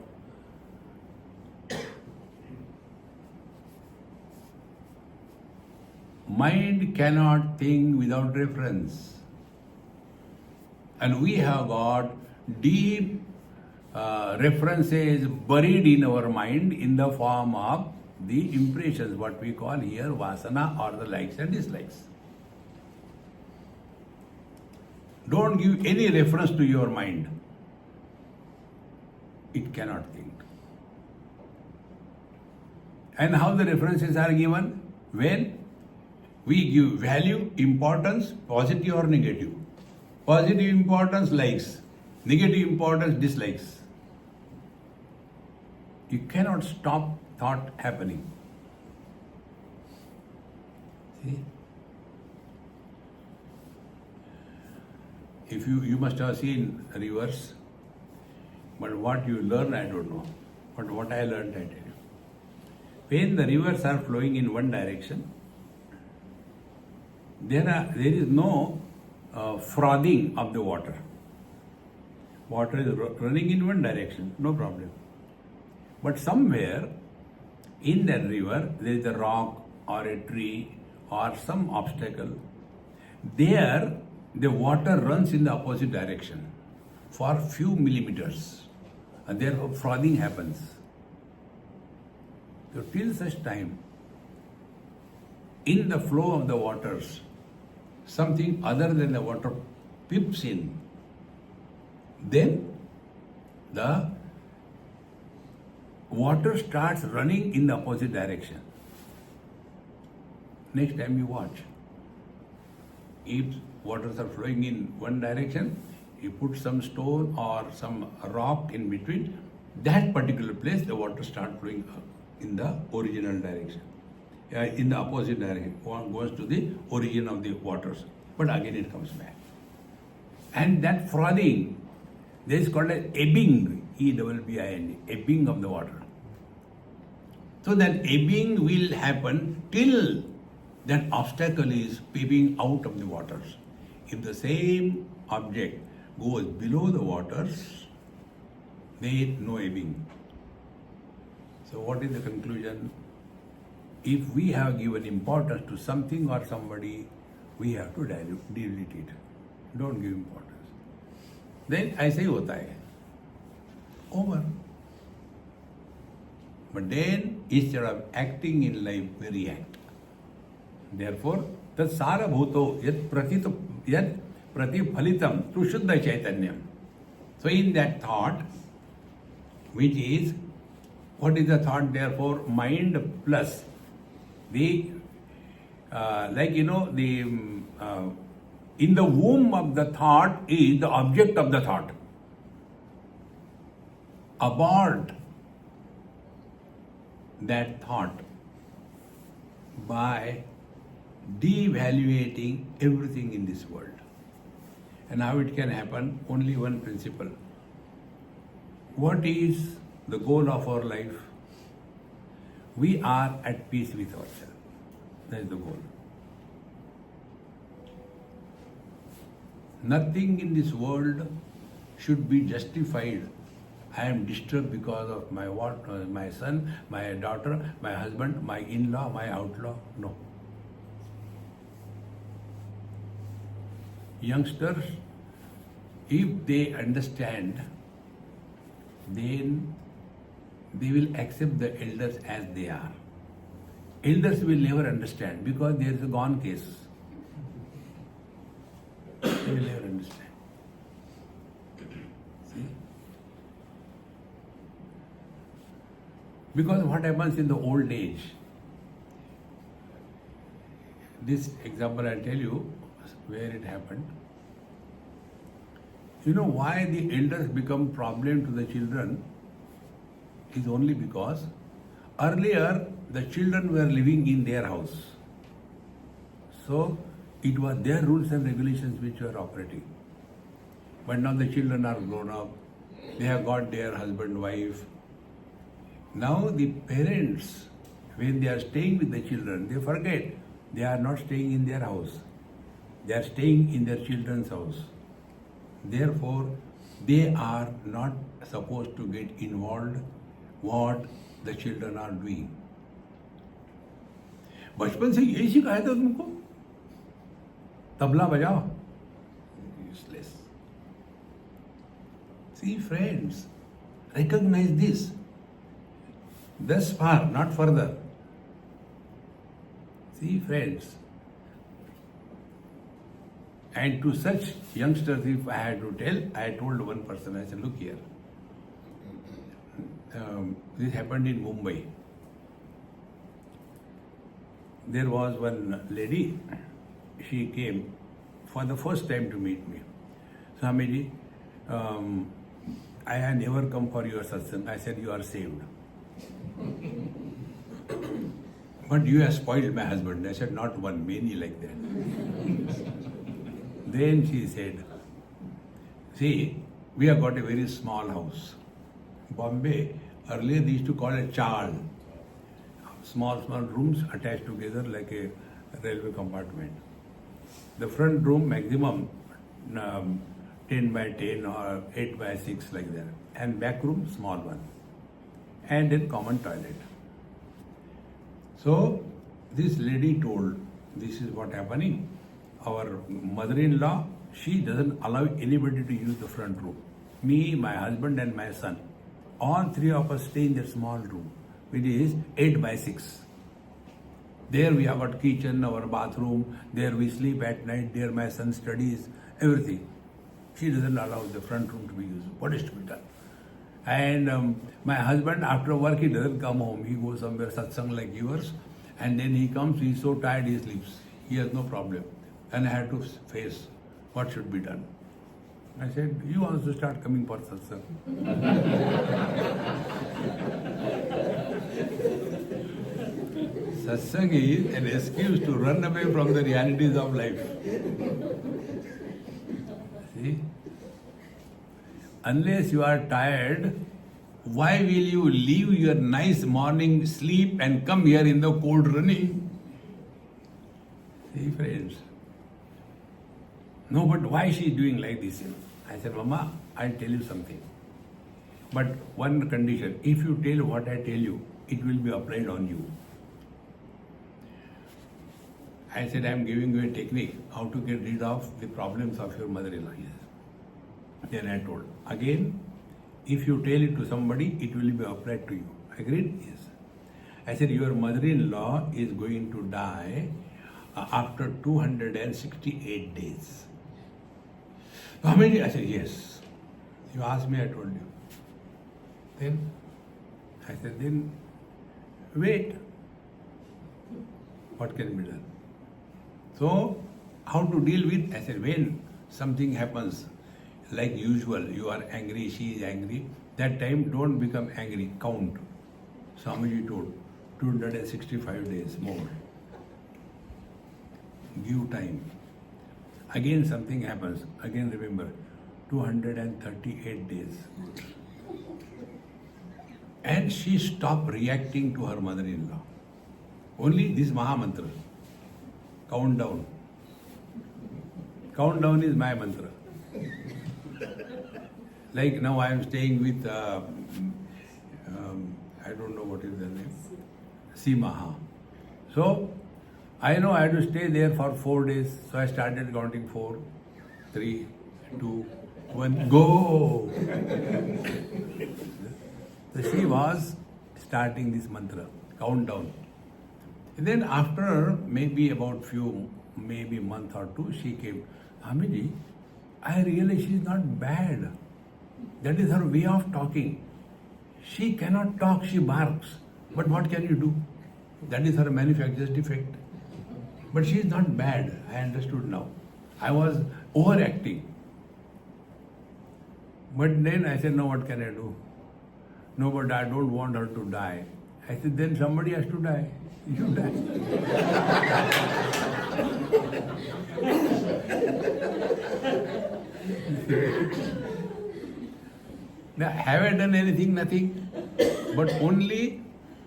Mind cannot think without reference. And we have got deep references buried in our mind in the form of the impressions, what we call here vasana or the likes and dislikes. Don't give any reference to your mind. It cannot think. And how the references are given? When we give value, importance, positive or negative. Positive importance, likes. Negative importance, dislikes. You cannot stop thought happening. See? If you must have seen rivers, but what you learn, I don't know. But what I learned, I tell you. When the rivers are flowing in one direction, there is no frothing of the water. Water is running in one direction, no problem. But somewhere in that river, there is a rock or a tree or some obstacle. There, the water runs in the opposite direction for few millimeters. And therefore frothing happens. So till such time, in the flow of the waters, something other than the water peeps in, then the water starts running in the opposite direction. Next time you watch. If waters are flowing in one direction, you put some stone or some rock in between, that particular place the water starts flowing in the original direction. In the opposite direction, one goes to the origin of the waters, but again it comes back. And that frothing, this is called as ebbing, E-double-B-I-N-G, ebbing of the water. So that ebbing will happen till that obstacle is peeping out of the waters. If the same object goes below the waters, there is no ebbing. So what is the conclusion? If we have given importance to something or somebody, we have to delete it. Don't give importance. Then ऐसे ही होता है. Over. But then instead of acting in life, we react. Therefore, tat sara bhuto yat pratiphalitam tu shuddha chaitanyam. So in that thought, which is, what is the thought? Therefore, mind plus the, in the womb of the thought is the object of the thought. Abort that thought by devaluating everything in this world. And how it can happen? Only one principle. What is the goal of our life? We are at peace with ourselves. That is the goal. Nothing in this world should be justified. I am disturbed because of my my son, my daughter, my husband, my in-law, my outlaw. No. Youngsters, if they understand, then they will accept the elders as they are. Elders will never understand because there is a gone case. They will never understand. See? Because what happens in the old age, this example I'll tell you where it happened. You know why the elders become problem to the children is only because earlier the children were living in their house. So it was their rules and regulations which were operating. But now the children are grown up, they have got their husband, wife. Now the parents, when they are staying with the children, they forget they are not staying in their house. They are staying in their children's house. Therefore, they are not supposed to get involved what the children are doing. बचपन से यही सिखाया था तुमको, तबला बजाओ. Useless. See, friends, recognize this. Thus far, not further. See, friends. And to such youngsters, if I had to tell, I told one person, I said, look here. This happened in Mumbai. There was one lady, she came for the first time to meet me. Swamiji, I have never come for your satsang. I said, you are saved. But you have spoiled my husband. I said, not one, many like that. Then she said, see, we have got a very small house. Bombay, earlier they used to call it chal. Small rooms attached together like a railway compartment. The front room maximum 10 by 10 or 8 by 6 like that. And back room small one. And then common toilet. So this lady told, this is what happening. Our mother-in-law, she doesn't allow anybody to use the front room. Me, my husband and my son, all three of us stay in that small room, which is 8 by 6. There we have got kitchen, our bathroom, there we sleep at night, there my son studies, everything. She doesn't allow the front room to be used. What is to be done? And my husband, after work, he doesn't come home. He goes somewhere, satsang like yours, and then he comes, he's so tired, he sleeps. He has no problem. And I had to face what should be done. I said, you also start coming for satsang. Satsang is an excuse to run away from the realities of life. See? Unless you are tired, why will you leave your nice morning sleep and come here in the cold running? See, friends. No, but why she is doing like this? I said, Mama, I'll tell you something. But one condition, if you tell what I tell you, it will be applied on you. I said, I am giving you a technique how to get rid of the problems of your mother-in-law. Yes. Then I told, again, if you tell it to somebody, it will be applied to you. Agreed? Yes. I said, your mother-in-law is going to die after 268 days. How many? I said, yes. You asked me, I told you. Then, I said, then wait. What can be done? So, how to deal with? I said, when something happens, like usual, you are angry, she is angry, that time don't become angry, count. Swamiji told, 265 days more. Give time. Again something happens, again remember, 238 days. And she stopped reacting to her mother-in-law. Only this Maha Mantra. Countdown. Countdown is my mantra. Like now I am staying with, I don't know what is the name, Simaha. So I know I had to stay there for 4 days. So I started counting 4, 3, 2, 1, go. So she was starting this mantra, countdown. And then after maybe about maybe month or two, she came, Amiji, I realize she is not bad. That is her way of talking. She cannot talk, she barks. But what can you do? That is her manufacturer's defect. But she is not bad, I understood now. I was overacting. But then I said, no, what can I do? No, but I don't want her to die. I said, then somebody has to die. You should die. Now, have I done anything? Nothing. But only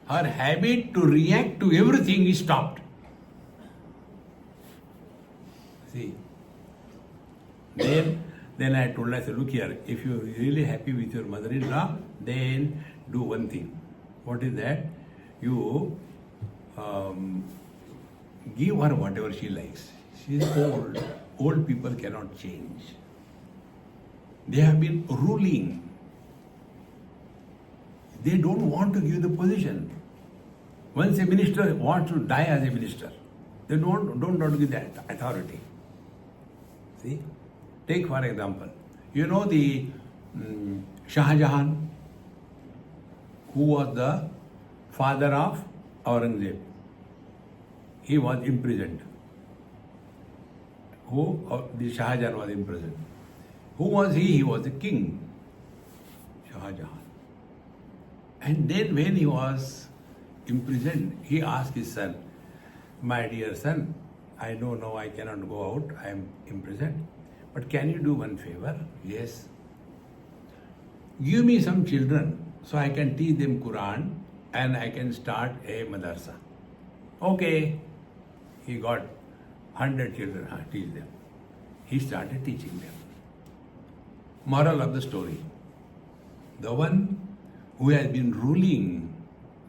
her habit to react to everything is stopped. See? Then I told her, I said, look here, if you're really happy with your mother-in-law, then do one thing. What is that? You give her whatever she likes. She is old. Old people cannot change. They have been ruling. They don't want to give the position. Once a minister wants to die as a minister, they don't want to give that authority. See? Take for example, you know the Shah Jahan, who was the father of Aurangzeb. He was imprisoned. The Shah Jahan was imprisoned. Who was he? He was a king, Shah Jahan. And then when he was imprisoned, he asked his son, my dear son, I know now I cannot go out, I am imprisoned. But can you do one favor? Yes. Give me some children so I can teach them Quran and I can start a madrasa. Okay. He got 100 children, teach them. He started teaching them. Moral of the story. The one who has been ruling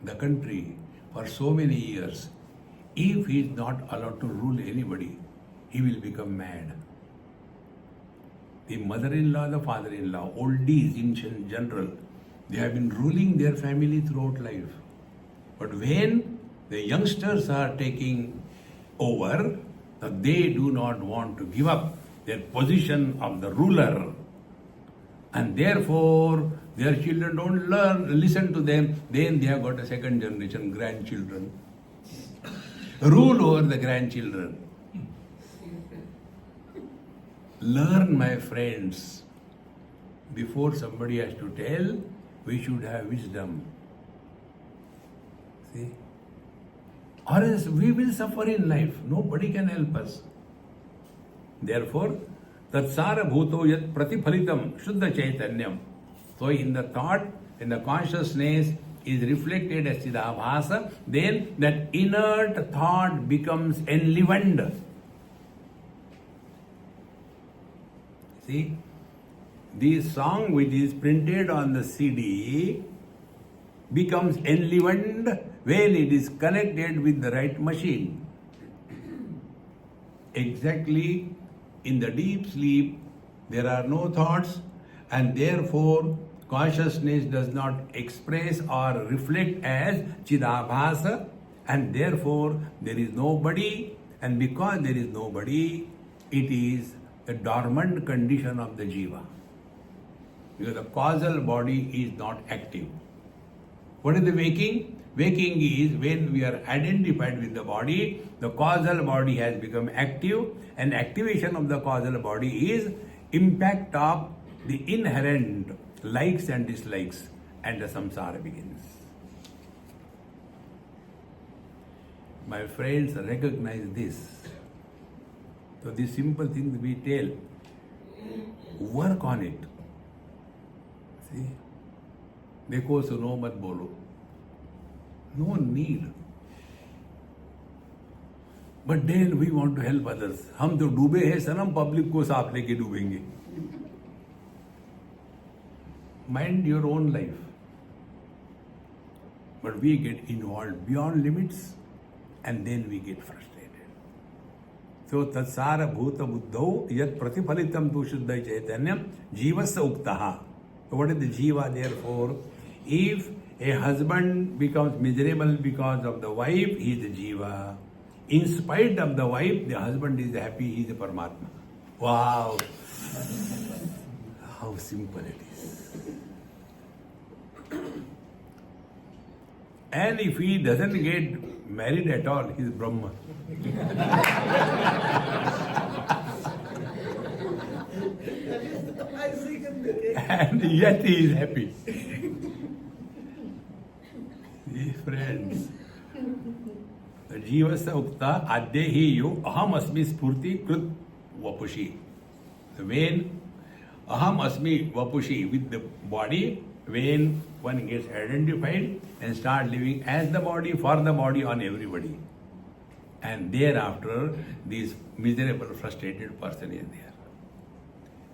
the country for so many years, if he is not allowed to rule anybody, he will become mad. The mother-in-law, the father-in-law, oldies in general, they have been ruling their family throughout life. But when the youngsters are taking over, they do not want to give up their position of the ruler. And therefore, their children don't listen to them. Then they have got a second generation, grandchildren. Rule over the grandchildren. Learn, my friends. Before somebody has to tell, we should have wisdom. See? Or else we will suffer in life. Nobody can help us. Therefore, tatsara bhuto yat pratipalitam shuddha chaitanyam. So in the thought, in the consciousness is reflected as Chidabhasa, then that inert thought becomes enlivened. See, this song which is printed on the CD becomes enlivened when it is connected with the right machine. Exactly in the deep sleep, there are no thoughts, and therefore consciousness does not express or reflect as Chidabhasa, and therefore there is nobody, and because there is nobody, it is the dormant condition of the jiva. Because the causal body is not active. What is the waking? Waking is when we are identified with the body, the causal body has become active, and activation of the causal body is impact of the inherent likes and dislikes, and the samsara begins. My friends, recognize this. So these simple things we tell, work on it. See? देखो सुनो मत बोलो. No need. But then we want to help others. हम तो डूबे हैं सनम, public को साथ लेके डूबेंगे. Mind your own life. But we get involved beyond limits and then we get frustrated. So tatsara bhuta buddho yat pratifalitam tu shuddha chaitanyam jivasya uktaha. So what is the jiva therefore? If a husband becomes miserable because of the wife, he is the jiva. In spite of the wife, the husband is happy, he is the Paramatma. Wow! How simple it is. And if he doesn't get married at all, he is Brahma. And yet he is happy. Dear friends, the Jivasya Ukta Addehi Yu Aham Asmi Spurti Krut Vapushi. When Aham Asmi Vapushi with the body, when one gets identified and start living as the body, for the body, on everybody. And thereafter, this miserable, frustrated person is there.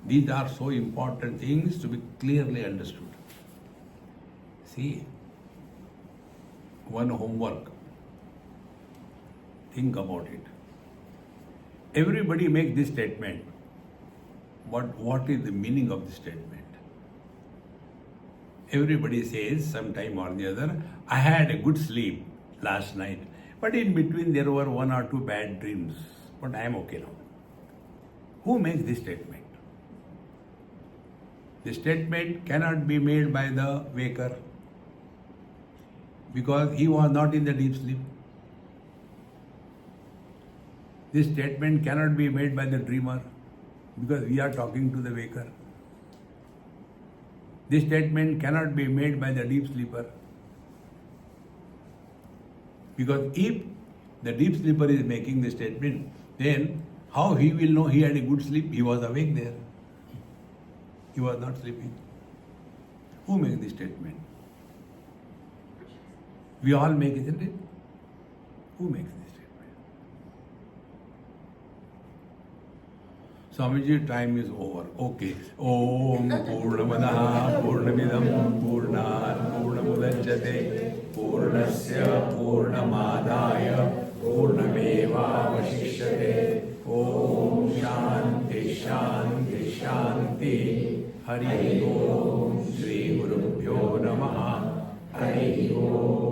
These are so important things to be clearly understood. See, one homework. Think about it. Everybody makes this statement. But what is the meaning of this statement? Everybody says sometime or the other, I had a good sleep last night, but in between there were one or two bad dreams, but I am okay now. Who makes this statement? The statement cannot be made by the waker because he was not in the deep sleep. This statement cannot be made by the dreamer because we are talking to the waker. This statement cannot be made by the deep sleeper. Because if the deep sleeper is making the statement, then how he will know he had a good sleep? He was awake there. He was not sleeping. Who makes this statement? We all make, isn't it? Who makes this statement? Swamiji, time is over. Okay. Om Purnamadaha Purnamidam Purnat Purnamudachyate Purnasya Purnamadaya Purnameva Vashishyate. Om Shanti Shanti Shanti. Hari Om Shri Gurubhyo Namaha. Hari Om.